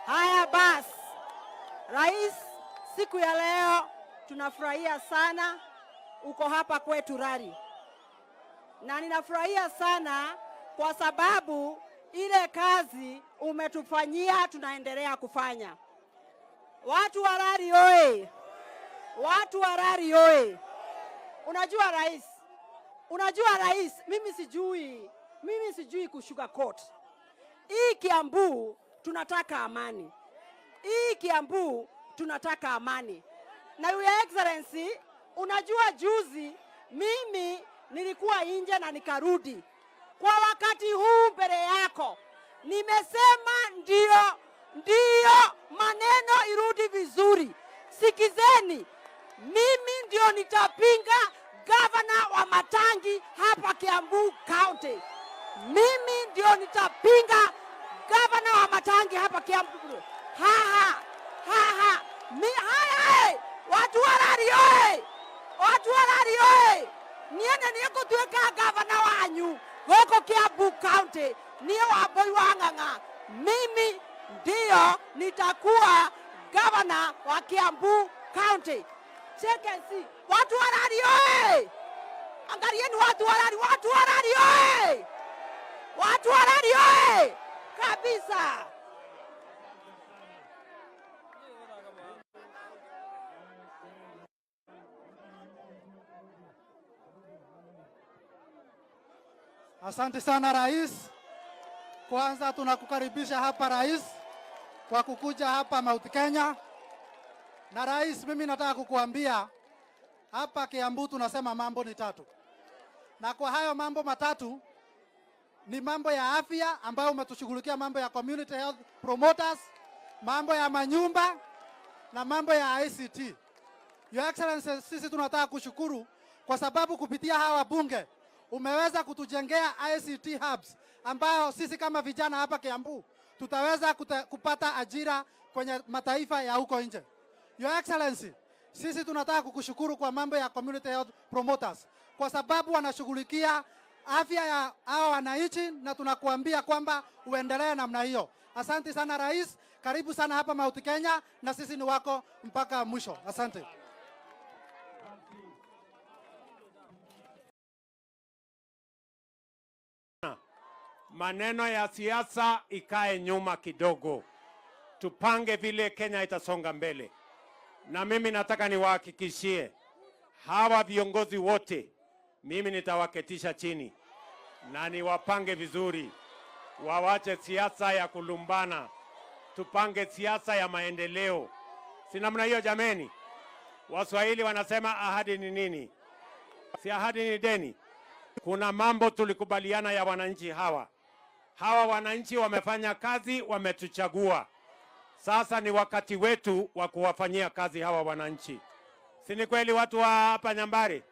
Haya basi, Rais, siku ya leo tunafurahia sana uko hapa kwetu Rari, na ninafurahia sana kwa sababu ile kazi umetufanyia tunaendelea kufanya. Watu wa Rari oye! Watu wa Rari oye! Unajua rais, mimi sijui kushuka court. Hii Kiambu tunataka amani. Na Your Excellency, unajua juzi mimi nilikuwa nje na nikarudi. Kwa wakati huu mbele yako nimesema ndio maneno irudi vizuri. Sikizeni, mimi ndio nitapinga gavana wa Matangi hapa Kiambu County. Mimi ndio nitapinga gavana wa Matangi hapa Kiambu. Watu wa Rari oye! Watu wa Rari oye! Niene niko tuweka gavana wanyu huko Kiambu County, ni Wambui wa Ng'ang'a. Mimi ndio nitakuwa gavana wa Kiambu County. Check and see. Watu wa Rari oye! Angalieni watu wa Rari oye! Watu wa Rari oye! Kabisa. Asante sana Rais. Kwanza tunakukaribisha hapa Rais kwa kukuja hapa Mount Kenya. Na Rais, mimi nataka kukuambia hapa Kiambu tunasema mambo ni tatu. Na kwa hayo mambo matatu ni mambo ya afya ambayo umetushughulikia, mambo ya community health promoters, mambo ya manyumba na mambo ya ICT. Your Excellency, sisi tunataka kushukuru kwa sababu kupitia hawa bunge umeweza kutujengea ICT hubs ambayo sisi kama vijana hapa Kiambu tutaweza kupata ajira kwenye mataifa ya huko nje. Your Excellency, sisi tunataka kukushukuru kwa mambo ya community health promoters kwa sababu wanashughulikia afya ya hao wananchi, na tunakuambia kwamba uendelee namna hiyo. Asante sana Rais, karibu sana hapa Mount Kenya, na sisi ni wako mpaka mwisho. Asante. Maneno ya siasa ikae nyuma kidogo, tupange vile Kenya itasonga mbele. Na mimi nataka niwahakikishie hawa viongozi wote, mimi nitawaketisha chini na niwapange vizuri, wawache siasa ya kulumbana, tupange siasa ya maendeleo. Si namna hiyo jameni? Waswahili wanasema ahadi ni nini? Si ahadi ni deni. Kuna mambo tulikubaliana ya wananchi hawa. Hawa wananchi wamefanya kazi, wametuchagua. Sasa ni wakati wetu wa kuwafanyia kazi hawa wananchi. Si ni kweli watu wa hapa Nyambari?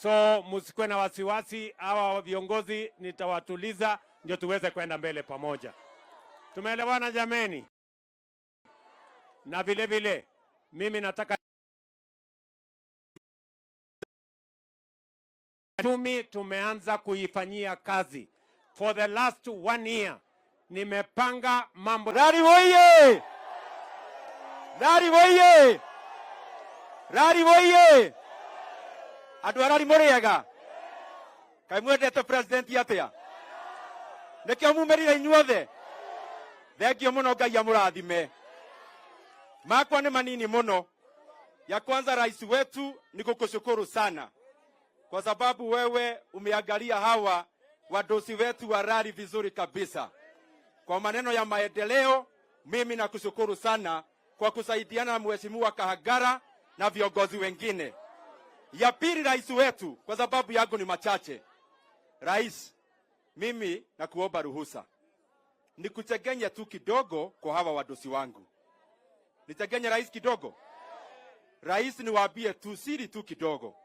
So msikwe na wasiwasi, hawa viongozi nitawatuliza ndio tuweze kwenda mbele pamoja. Tumeelewana jameni? Na vile vile mimi nataka tumeanza kuifanyia kazi. For the last 1 year nimepanga mambo. Rari oye! Rari oye! Rari oye! Adwarari morega. Kai mwendete president yatia. Nekio mumerira inyuothe. Thengio muno Ngai amurathime. Makwa ni manini muno. Ya kwanza rais wetu ni kukushukuru sana kwa sababu wewe umeangalia hawa wadosi wetu wa Rari vizuri kabisa. Kwa maneno ya maendeleo, mimi nakushukuru sana kwa kusaidiana na Mheshimiwa Kahagara na viongozi wengine. Ya pili rais wetu, kwa sababu yangu ni machache. Rais, mimi nakuomba ruhusa nikuchanganya tu kidogo kwa hawa wadosi wangu. Nichanganya rais kidogo. Rais, niwaambie tu siri tu kidogo.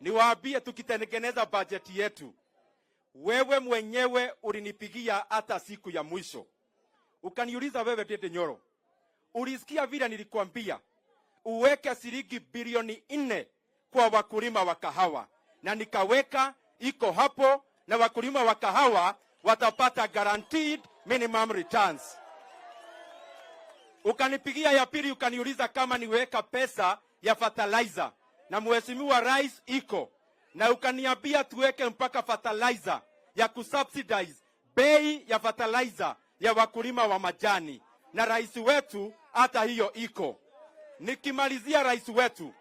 Niwaambie tukitengeneza budget yetu, wewe mwenyewe ulinipigia hata siku ya mwisho. Ukaniuliza wewe Dede Nyoro, ulisikia vile nilikwambia uweke shilingi bilioni 4 kwa wakulima wa kahawa, na nikaweka iko hapo, na wakulima wa kahawa watapata guaranteed minimum returns. Ukanipigia ya pili ukaniuliza kama niweka pesa ya fertilizer, na mheshimiwa rais iko, na ukaniambia tuweke mpaka fertilizer ya kusubsidize bei ya fertilizer ya wakulima wa majani, na rais wetu hata hiyo iko. Nikimalizia rais wetu,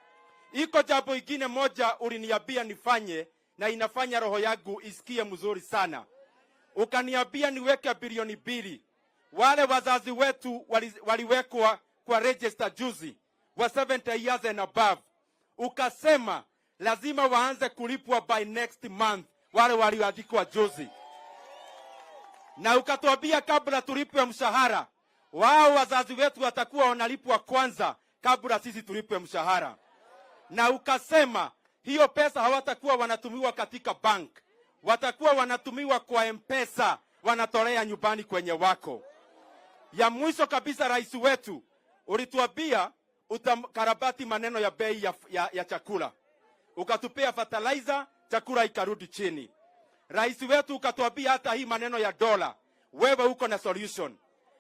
iko jambo ingine moja uliniambia nifanye na inafanya roho yangu isikie mzuri sana. Ukaniambia niweke bilioni 2. Wale wazazi wetu waliwekwa kwa register juzi wa 70 years and above. Ukasema lazima waanze kulipwa by next month wale walioandikwa juzi. Na ukatuambia kabla tulipwe mshahara, wao wazazi wetu watakuwa wanalipwa kwanza kabla sisi tulipwe mshahara. Na ukasema hiyo pesa hawatakuwa wanatumiwa katika bank, watakuwa wanatumiwa kwa M-Pesa, wanatolea nyumbani kwenye wako. Ya mwisho kabisa rais wetu, ulituambia utakarabati maneno ya bei ya chakula. Ukatupea fertilizer, chakula ikarudi chini. Rais wetu ukatuambia hata hii maneno ya dola, wewe uko na solution.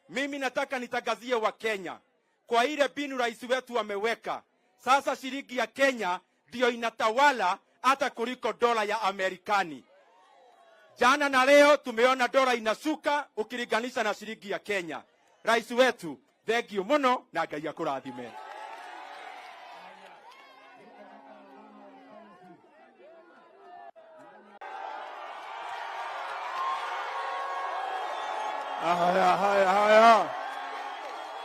Mimi nataka nitagazie wa Kenya, kwa ile binu rais wetu ameweka, sasa shilingi ya Kenya ndio inatawala hata kuliko dola ya Amerikani. Jana na leo tumeona dola inashuka ukilinganisha na shilingi ya Kenya. Rais wetu, thank you muno na Ngai akurathime.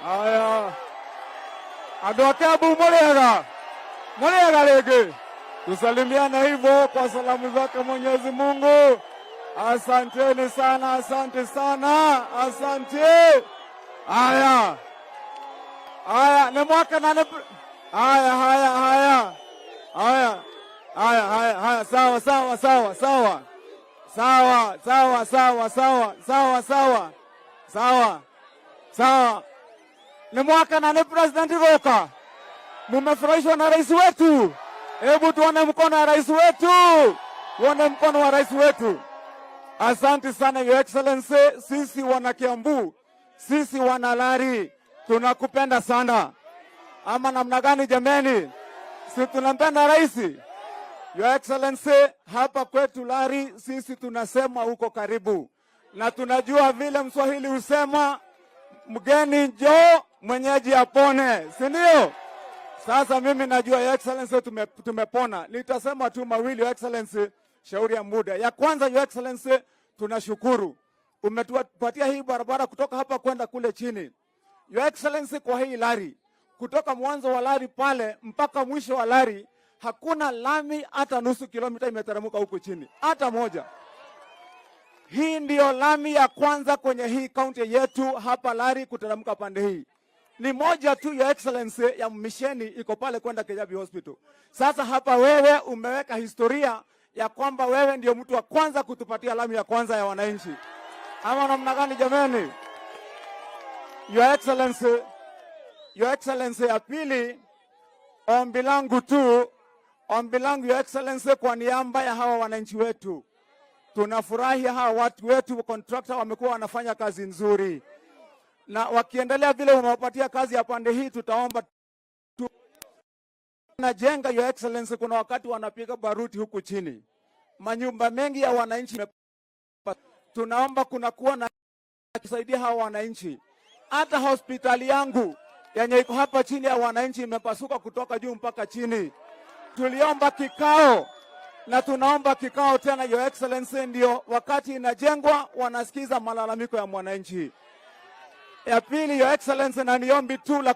Haya. Andũ a Kiambu mũrĩega rĩngĩ. Tusalimiane hivyo kwa salamu zake Mwenyezi Mungu. Asanteni sana, asante sana, asante. Haya, ni mwaka na haya. Sawa. Ni mwaka na ni President Roka. Mumefurahishwa na rais wetu? Hebu tuone mkono wa rais wetu. Tuone mkono wa rais wetu. Asante sana Your Excellency. Sisi wana Kiambu, sisi wana Lari, tunakupenda sana. Ama namna gani jameni? Si tunampenda rais? Your Excellency, hapa kwetu Lari sisi tunasema uko karibu. Na tunajua vile Mswahili husema mgeni njoo mwenyeji apone, si ndio? Sasa mimi najua Your Excellency tumepona. Nitasema tu mawili Your Excellency, shauri ya muda. Ya kwanza Your Excellency, tunashukuru umetupatia hii barabara kutoka hapa kwenda kule chini. Your Excellency, kwa hii Lari, kutoka mwanzo wa Lari pale mpaka mwisho wa Lari, hakuna lami hata nusu kilomita imetaramuka huko chini, hata moja. Hii ndio lami ya kwanza kwenye hii kaunti yetu hapa Lari kutaramuka pande hii. Ni moja tu Your Excellency ya misheni iko pale kwenda Kijabi Hospital. Sasa hapa wewe umeweka historia ya kwamba wewe ndio mtu wa kwanza kutupatia lami ya kwanza ya wananchi. Ama namna gani jameni? Your Excellency ya pili, ombi langu Your Excellency, kwa niaba ya hawa wananchi wetu. Tunafurahi hawa watu wetu contractor wamekuwa wanafanya kazi nzuri. Na wakiendelea vile unawapatia kazi ya pande hii, tutaomba najenga Your Excellency, kuna wakati wanapiga baruti huku chini. Manyumba mengi ya wananchi tunaomba kunakuwa na kusaidia hawa wananchi. Hata hospitali yangu yenye iko hapa chini ya wananchi imepasuka kutoka juu mpaka chini. Tuliomba kikao na tunaomba kikao tena Your Excellency, ndio wakati inajengwa wanasikiza malalamiko ya mwananchi. Ya pili Your Excellency, na niombi tu la